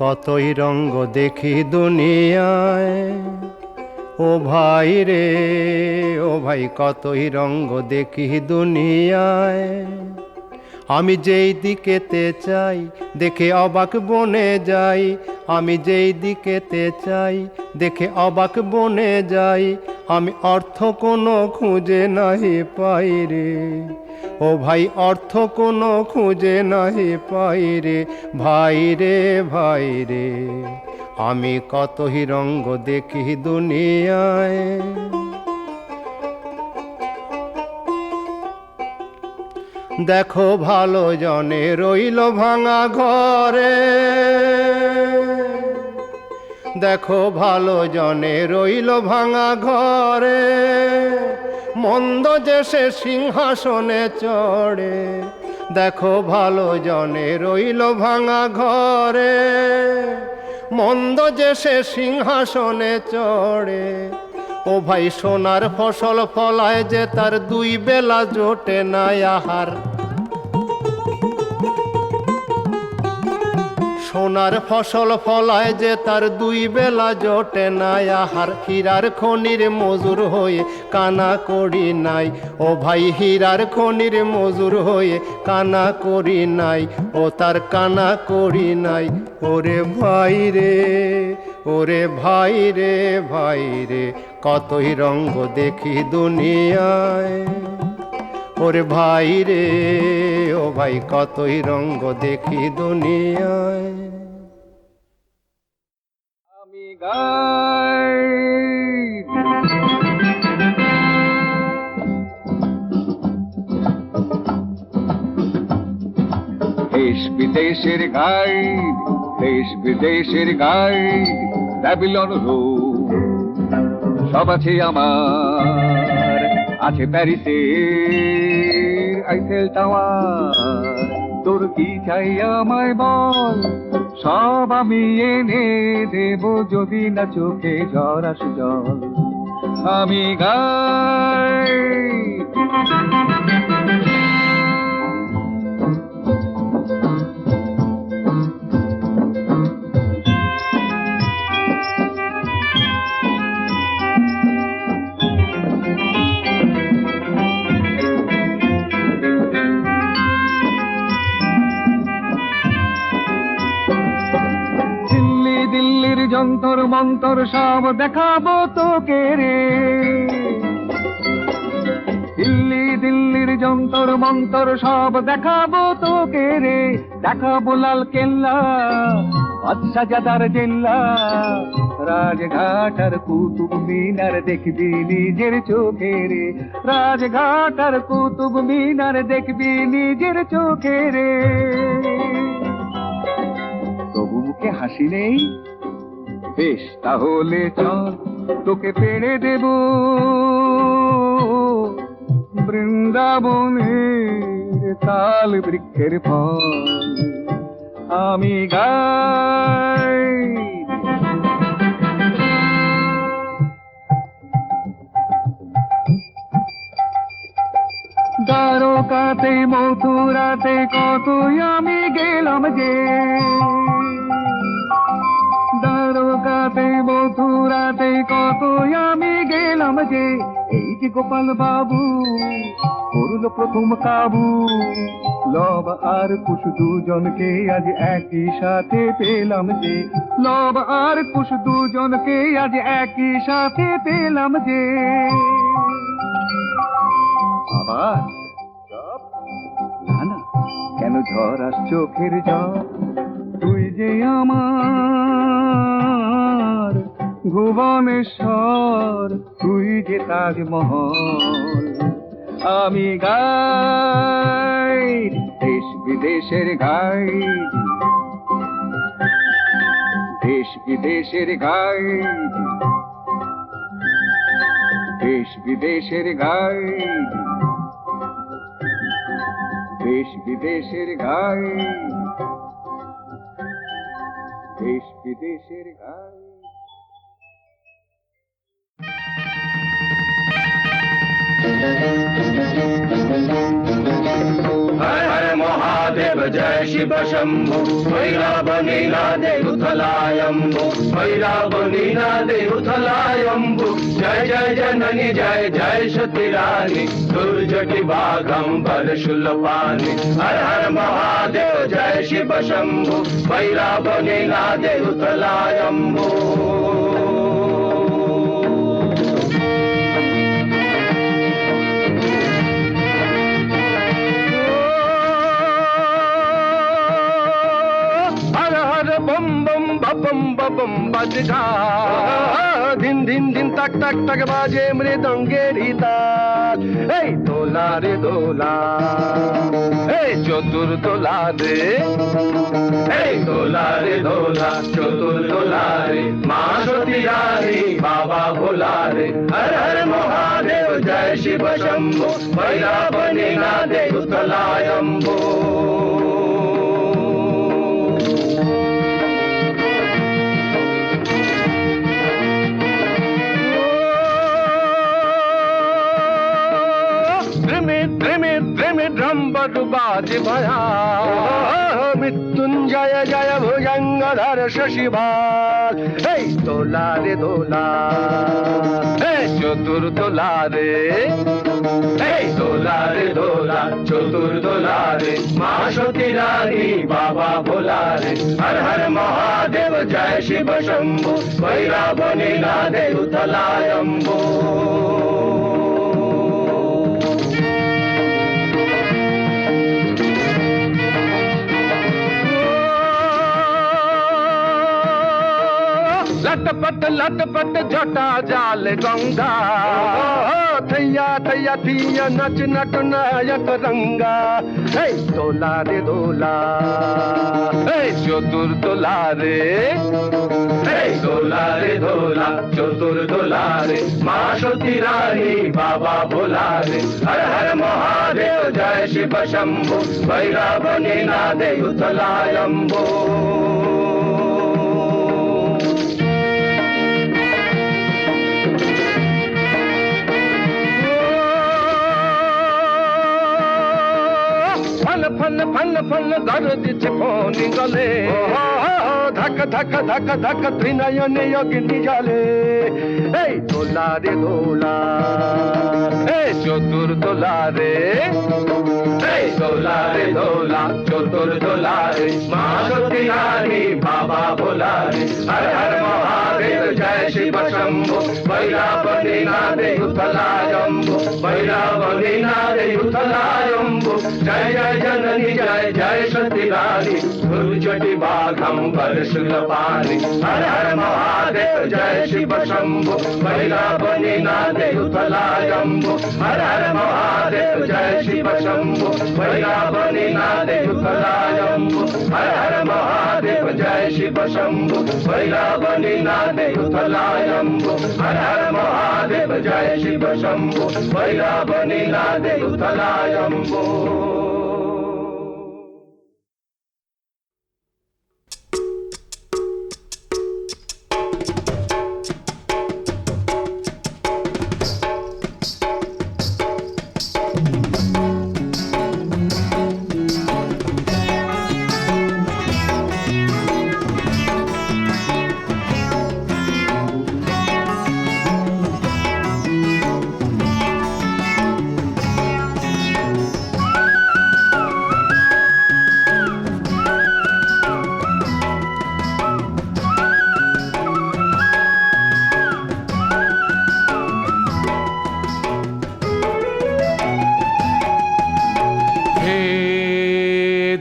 কতই রঙ্গ দেখি দুনিয়ায়, ও ভাই রে ও ভাই, কতই রঙ্গ দেখি দুনিয়ায়। আমি যেই দিকেতে চাই দেখে অবাক বনে যাই, আমি যেই দিকেতে চাই দেখে অবাক বনে যাই। আমি অর্থ কোনো খুঁজে নাহি পাই রে, ও ভাই অর্থ কোনো খুঁজে নাহি পাই রে, ভাই রে ভাই রে। আমি কতই রঙ্গ দেখি দুনিয়ায়। দেখো ভালো জনে রইল ভাঙা ঘরে, দেখো ভালো জনে রইল ভাঙা ঘরে। মন্দ যে সে সিংহাসনে চড়ে, দেখো ভালো জনে রইল ভাঙা ঘরে। মন্দ যে সে সিংহাসনে চড়ে, ও ভাই সোনার ফসল ফলায় যে তার দুই বেলা জোটে না আহার। সোনার ফসল ফলায় যে তার দুই বেলা জোটে না আহার। হীরার খনির মজুর হয়ে কানা করি নাই, ও ভাই হীরার খনির মজুর হয়ে কানা করি নাই, ও তার কানা করি নাই। ওরে ভাই রে ওরে ভাই রে ভাই রে, কতই রঙ্গ দেখি দুনিয়ায়। ওরে ভাই রে ও ভাই, কতই রঙ্গ দেখি দুনিয়ায়। আমি গাই দেশ বিদেশের গাইড, দেশ বিদেশের গাইড। ব্যাবিলন রোড সব আছে আমার, আছে প্যারিসের আইফেল টাওয়ার। তোর কি চাই আমায় বল, সব আমি এনে দেব যদি না চোখে ঝড় আসে জল। আমি গাই দিল্লির যন্তর মন্তর সব দেখাবো তোকে রে। দিল্লির যন্তর মন্তর সব দেখাবো তোকে রে। দেখাবো লাল কেল্লা, বাদশাহজাদার জেল্লা, রাজঘাট আর কুতুব মিনার দেখবি নিজের চোখে রে। রাজঘাট আর কুতুব মিনার দেখবি নিজের চোখে রে। তবু মুখে হাসি নেই, বেশ তাহলে চল তোকে পেড়ে দেব বৃন্দাবনের তাল বৃক্ষের ফল। আমি গাই দ্বারকাতে মথুরাতে কতই আমি গেলাম যে। দ্বারকাতে মথুরাতে কতই আমি গেলাম যে। এই যে গোপাল বাবু করল প্রথম কাবু, লব আর কুশ দুজনকে আজ একই সাথে পেলাম যে। লব আর কুশ দুজনকে আজ একই সাথে পেলাম যে। আবার না না, কেন ঝড় আস চোখের জল। তুই যে আমার ভুবনেশ্বর, তুই যে তাজমহল। আমি গাই দেশ বিদেশের গাইড, দেশ বিদেশের গাইড, দেশ বিদেশের গাইড, দেশ বিদেশের গাইড, দেশ বিদেশের গাইড। हर हर महादेव जय शिव शम्भो भैरव नीनादे उथलायम्बो भैरव नीनादे उथलायम्बो जय जय जननी जय जय सती रानी दुर्जटि बाघंबर शूलपाणि हर हर महादेव जय शिव शम्भो भैरव नीनादे उथलायम्बो बम बम बम बम बजगा दिन दिन दिन तक तक तक बाजे मृदंगेर ताल এই দোলা রে দোলা এই চতুর দোলা রে এই দোলা রে দোলা চতুর দোলা রে মা সতী রানী বাবা ভোলা রে হর হর মহাদেব জয় শিব শম্ভো ভৈরব নীনাদে উতলায়ম্বো बाज भया मृत्युंजय जय भुजंगधर शशिभाल हे दोला रे दोला हे चतुर दोला रे हे दोला रे दोला चतुर दोला रे माँ सती रानी बाबा भोला रे हर हर महादेव जय शिव शंभो भैरव नीनादे उथलायम्बो लटपट जटा जाल गंगा थैया थैया थिया नच नट नायक रंगा हे दोला रे दोला हे चतुर दोला रे हे दोला रे दोला चतुर दोला रे माँ सती रानी बाबा भोला रे हर हर महादेव जय शिव शंभो भैरव नीनादे उथलायम्बो फल फल फल गरज फोनी गले धक धक धक धक त्रिनयन योगिनी जले ए दोला रे दोला ए चतुर दोला रे ए दोला रे दोला चतुर दोला रे माँ सती रानी बाबा भोला रे हर हर महादेव जय शिव शंभो भैरव नीनादे उथलायम्बो भैरव नीनादे उथलायम्बो जय जय जननी जय जय सती रानी दुर्जटि बाघंबर शूलपाणि हर हर महादेव जय शिव शंभो भैरव नीनादे उथलायम्बो हर हर महादेव जय शिव शंभो भैरव नीनादे उथलायम्बो हर हर महादेव जय शिव शंभो भैरव नीनादे उथलायम्बो हर हर महादेव जय शिव शंभो भैरव नीनादे उथलायम्बो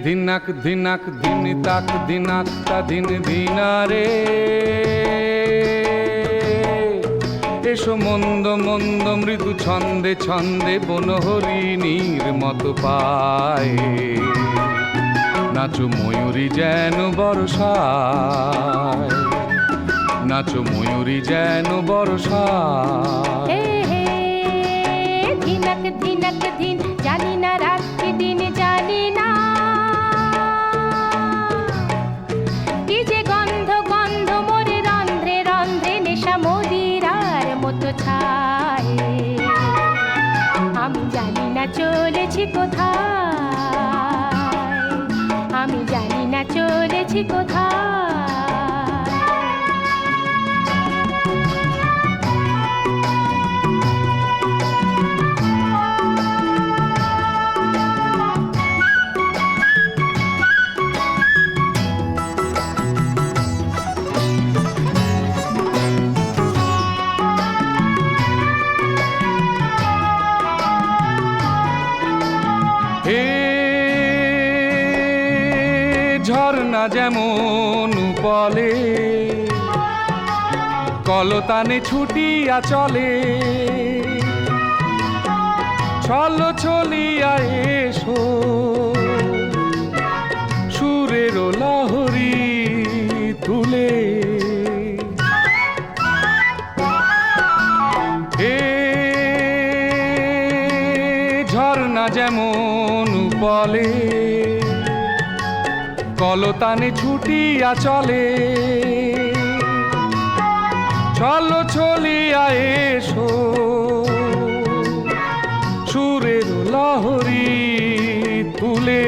ধিনাক ধিনাক দিন তাক দিনাক তা দিন দিনারে এসো মন্দ মন্দ মৃদু ছন্দে ছন্দে বনহরিণীর মতো পায়ে নাচো ময়ূরী যেন বর্ষায় নাচো ময়ূরী যেন বর্ষায় ধিনাক ধিনাক দিন জানি না রাত কি দিন জানি না কি যে গন্ধ গন্ধ মোরে রন্ধ্রে রন্ধ্রে নেশা মদিরার মতো ছায় আমি জানি না চলেছি কোথায় চলেছি কোথায়। হে ঝর্ণা যেমন উপলে কলতানে ছুটিয়া চলে, ছল ছলিয়া এসো সুরের লহরী তুলে। হে ঝর্ণা যেমন উপলে কলতানে ছুটিয়া চলে, ছল ছলিয়া এসো সুরের লহরী তুলে।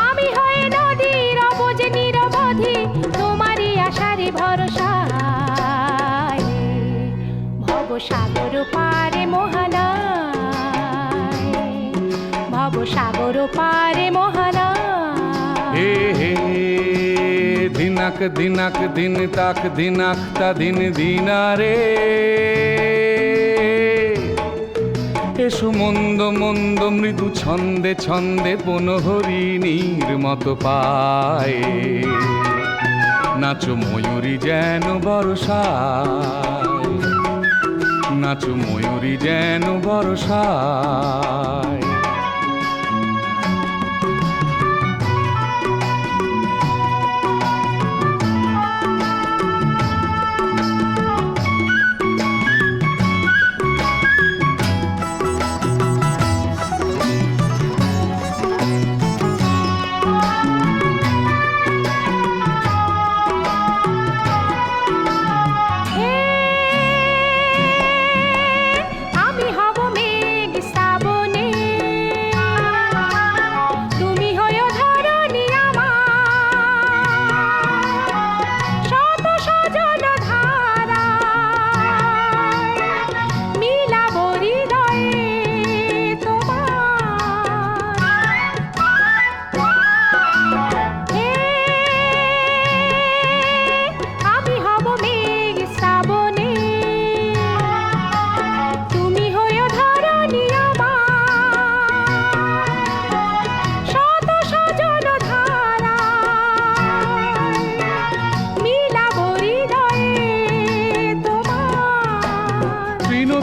আমি হয়ে নদীর অবুঝ নিরবধি তোমারই আশারে ভরসায়, ভব সাগর পারে মোহনায়, ভব সাগর পারে মোহনায়। হে হে দিনাক দিনাক দিন তাক দিনাক তা দিন দিনারে এসো মন্দ মন্দ মৃদু ছন্দে ছন্দে বনহরিণীর মতো পায়ে নাচো ময়ূরী যেন বর্ষায়, নাচো ময়ূরী যেন বর্ষায়।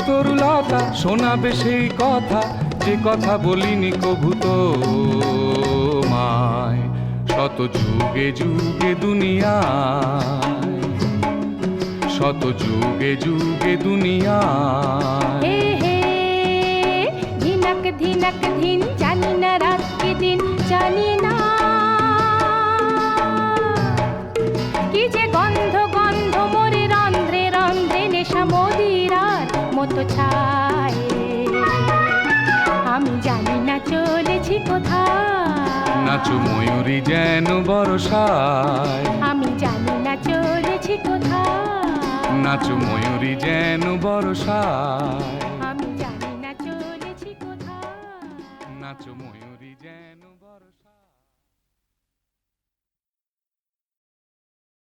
তরুলতা শোনাবে সেই কথা যে কথা বলিনি কভু তোমায়, শত যুগে যুগে দুনিয়ায়, শত যুগে যুগে দুনিয়ায়। হে হে ধিনক ধিনক ধিন জানি না রাত কি দিন জানি না, কি যে গন্ধ গন্ধ মোরে রন্ধ্রে রন্ধ্রে নেশা মদিরার মতো ছায়। আমি জানি না চলেছি কোথায়, নাচো ময়ূরী যেন বর্ষায়, আমি জানি না চলেছি কোথায়, নাচো ময়ূরী যেন বর্ষায়, আমি জানি না চলেছি কোথায়, নাচো ময়ূরী যেন বর্ষায়।